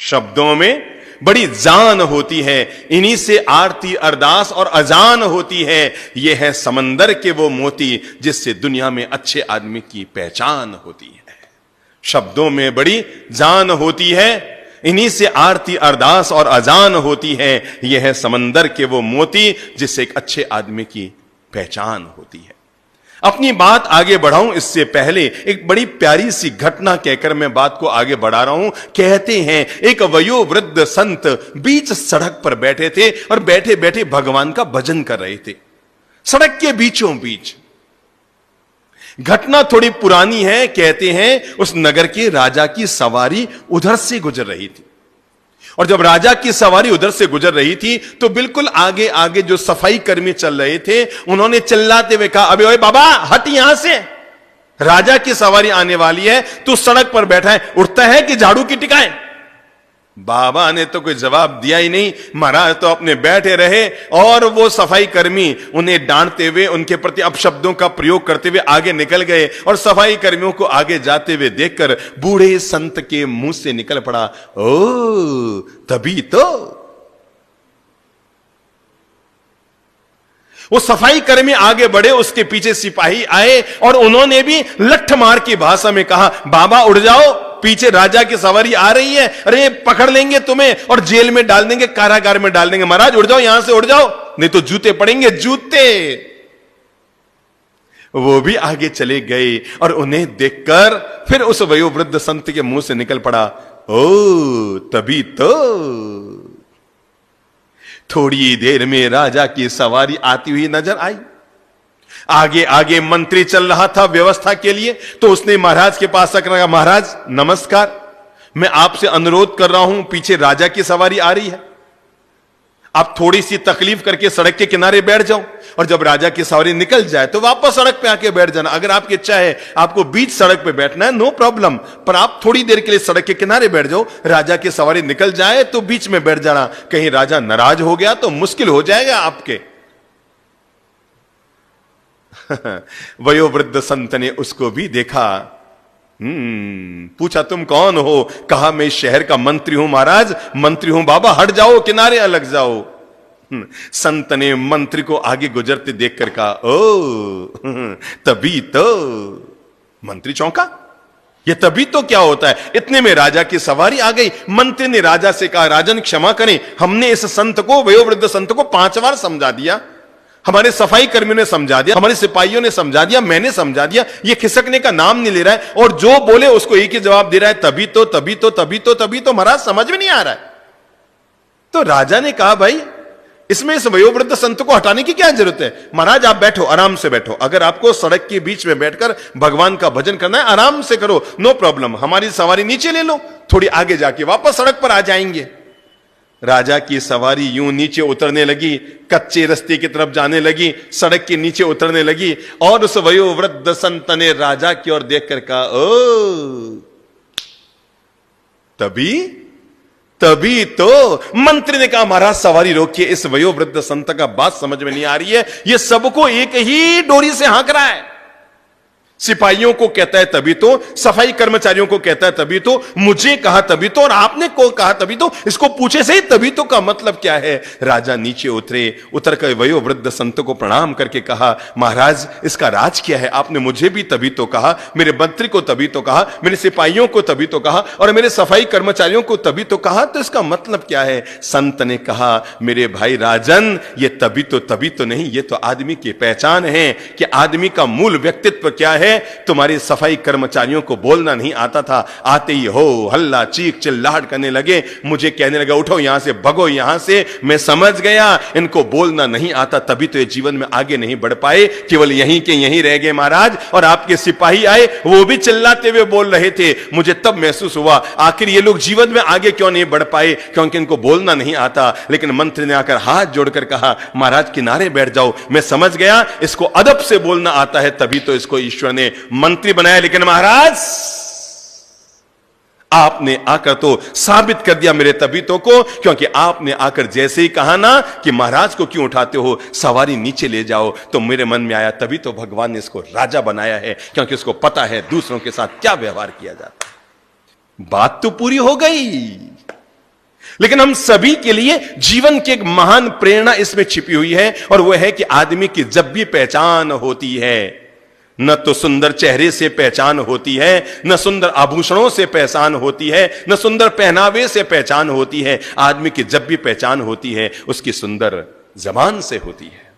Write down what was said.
शब्दों में बड़ी जान होती है, इन्हीं से आरती अरदास और अजान होती है। यह है समंदर के वो मोती जिससे दुनिया में अच्छे आदमी की पहचान होती है। शब्दों में बड़ी जान होती है, इन्हीं से आरती अरदास और अजान होती है। यह है समंदर के वो मोती जिससे एक अच्छे आदमी की पहचान होती है। अपनी बात आगे बढ़ाऊं इससे पहले एक बड़ी प्यारी सी घटना कहकर मैं बात को आगे बढ़ा रहा हूं। कहते हैं एक वयोवृद्ध संत बीच सड़क पर बैठे थे और बैठे बैठे भगवान का भजन कर रहे थे, सड़क के बीचों बीच। घटना थोड़ी पुरानी है। कहते हैं उस नगर के राजा की सवारी उधर से गुजर रही थी, और जब राजा की सवारी उधर से गुजर रही थी तो बिल्कुल आगे आगे जो सफाई कर्मी चल रहे थे उन्होंने चिल्लाते हुए कहा, अबे ओए बाबा हट यहां से, राजा की सवारी आने वाली है, तू सड़क पर बैठा है, उठता है कि झाड़ू की टिकाए। बाबा ने तो कोई जवाब दिया ही नहीं। महाराज तो अपने बैठे रहे और वो सफाई कर्मी उन्हें डांटते हुए, उनके प्रति अपशब्दों का प्रयोग करते हुए आगे निकल गए। और सफाई कर्मियों को आगे जाते हुए देखकर बूढ़े संत के मुंह से निकल पड़ा, ओ तभी तो। वो सफाई कर्मी आगे बढ़े, उसके पीछे सिपाही आए और उन्होंने भी लठ मार की भाषा में कहा, बाबा उड़ जाओ, पीछे राजा की सवारी आ रही है, अरे पकड़ लेंगे तुम्हें और जेल में डाल देंगे, कारागार में डाल देंगे। महाराज उड़ जाओ, यहां से उड़ जाओ, नहीं तो जूते पड़ेंगे, जूते। वो भी आगे चले गए और उन्हें देखकर फिर उस वयोवृद्ध संत के मुंह से निकल पड़ा, ओ तभी तो। थोड़ी देर में राजा की सवारी आती हुई नजर आई। आगे आगे मंत्री चल रहा था व्यवस्था के लिए, तो उसने महाराज के पास आकर कहा, महाराज नमस्कार, मैं आपसे अनुरोध कर रहा हूं, पीछे राजा की सवारी आ रही है, आप थोड़ी सी तकलीफ करके सड़क के किनारे बैठ जाओ, और जब राजा की सवारी निकल जाए तो वापस सड़क पे आके बैठ जाना। अगर आपकी इच्छा है आपको बीच सड़क पे बैठना है, नो प्रॉब्लम, पर आप थोड़ी देर के लिए सड़क के किनारे बैठ जाओ, राजा की सवारी निकल जाए तो बीच में बैठ जाना, कहीं राजा नाराज हो गया तो मुश्किल हो जाएगा आपके। वयोवृद्ध संत ने उसको भी देखा, पूछा तुम कौन हो? कहा मैं इस शहर का मंत्री हूं महाराज। मंत्री हूं बाबा, हट जाओ, किनारे अलग जाओ। संत ने मंत्री को आगे गुजरते देखकर कहा, ओ तभी तो। मंत्री चौंका, ये तभी तो क्या होता है? इतने में राजा की सवारी आ गई। मंत्री ने राजा से कहा, राजन क्षमा करें, हमने इस संत को, वयोवृद्ध संत को 5 बार समझा दिया, हमारे सफाई कर्मियों ने समझा दिया, हमारे सिपाहियों ने समझा दिया, मैंने समझा दिया, ये खिसकने का नाम नहीं ले रहा है, और जो बोले उसको एक ही जवाब दे रहा है, तभी तो तभी तो तभी तो तभी तो। महाराज समझ में नहीं आ रहा है। तो राजा ने कहा, भाई इसमें इस वयोवृद्ध संत को हटाने की क्या जरूरत है? महाराज आप बैठो, आराम से बैठो, अगर आपको सड़क के बीच में बैठकर भगवान का भजन करना है आराम से करो, नो प्रॉब्लम, हमारी सवारी नीचे ले लो, थोड़ी आगे जाके वापस सड़क पर आ जाएंगे। राजा की सवारी यूं नीचे उतरने लगी, कच्चे रास्ते की तरफ जाने लगी, सड़क के नीचे उतरने लगी, और उस वयोवृद्ध संत ने राजा की ओर देखकर कहा, ओ तभी तो। मंत्री ने कहा, महाराज सवारी रोकिए, इस वयोवृद्ध संत का बात समझ में नहीं आ रही है, ये सबको एक ही डोरी से हाँक रहा है। सिपाहियों को कहता है तभी तो, सफाई कर्मचारियों को कहता है तभी तो, मुझे कहा तभी तो, और आपने को कहा तभी तो, इसको पूछे से ही तभी तो का मतलब क्या है? राजा नीचे उतरे, उतर कर वयोवृद्ध संत को प्रणाम करके कहा, महाराज इसका राज क्या है? आपने मुझे भी तभी तो कहा, मेरे मंत्री को तभी तो कहा, मेरे सिपाहियों को तभी तो कहा, और मेरे सफाई कर्मचारियों को तभी तो कहा, तो इसका मतलब क्या है? संत ने कहा, मेरे भाई राजन, ये तभी तो नहीं, ये तो आदमी की पहचान है कि आदमी का मूल व्यक्तित्व क्या है। तुम्हारे सफाई कर्मचारियों को बोलना नहीं आता था, आते ही हो हल्ला चीख चिल्लाहट करने लगे, मुझे कहने लगा उठो यहां से, भगो यहां से। मैं समझ गया इनको बोलना नहीं आता, तभी तो ये जीवन में आगे नहीं बढ़ पाए, केवल यहीं के यहीं रह गए महाराज। और आपके सिपाही आए, वो भी चिल्लाते हुए बोल रहे थे, मुझे तब महसूस हुआ आखिर ये लोग जीवन में आगे क्यों नहीं बढ़ पाए, क्योंकि इनको बोलना नहीं आता। लेकिन मंत्री ने आकर हाथ जोड़कर कहा, महाराज किनारे बैठ जाओ, मैं समझ गया इसको अदब से बोलना आता है, तभी तो इसको ईश्वर ने मंत्री बनाया। लेकिन महाराज आपने आकर तो साबित कर दिया मेरे तभी तो को, क्योंकि आपने आकर जैसे ही कहा ना कि महाराज को क्यों उठाते हो, सवारी नीचे ले जाओ, तो मेरे मन में आया तभी तो भगवान ने इसको राजा बनाया है, क्योंकि उसको पता है दूसरों के साथ क्या व्यवहार किया जाता है। बात तो पूरी हो गई। लेकिन हम सभी के लिए जीवन की एक महान प्रेरणा इसमें छिपी हुई है, और वह है कि आदमी की जब भी पहचान होती है, न तो सुंदर चेहरे से पहचान होती है, न सुंदर आभूषणों से पहचान होती है, न सुंदर पहनावे से पहचान होती है। आदमी की जब भी पहचान होती है उसकी सुंदर जबान से होती है।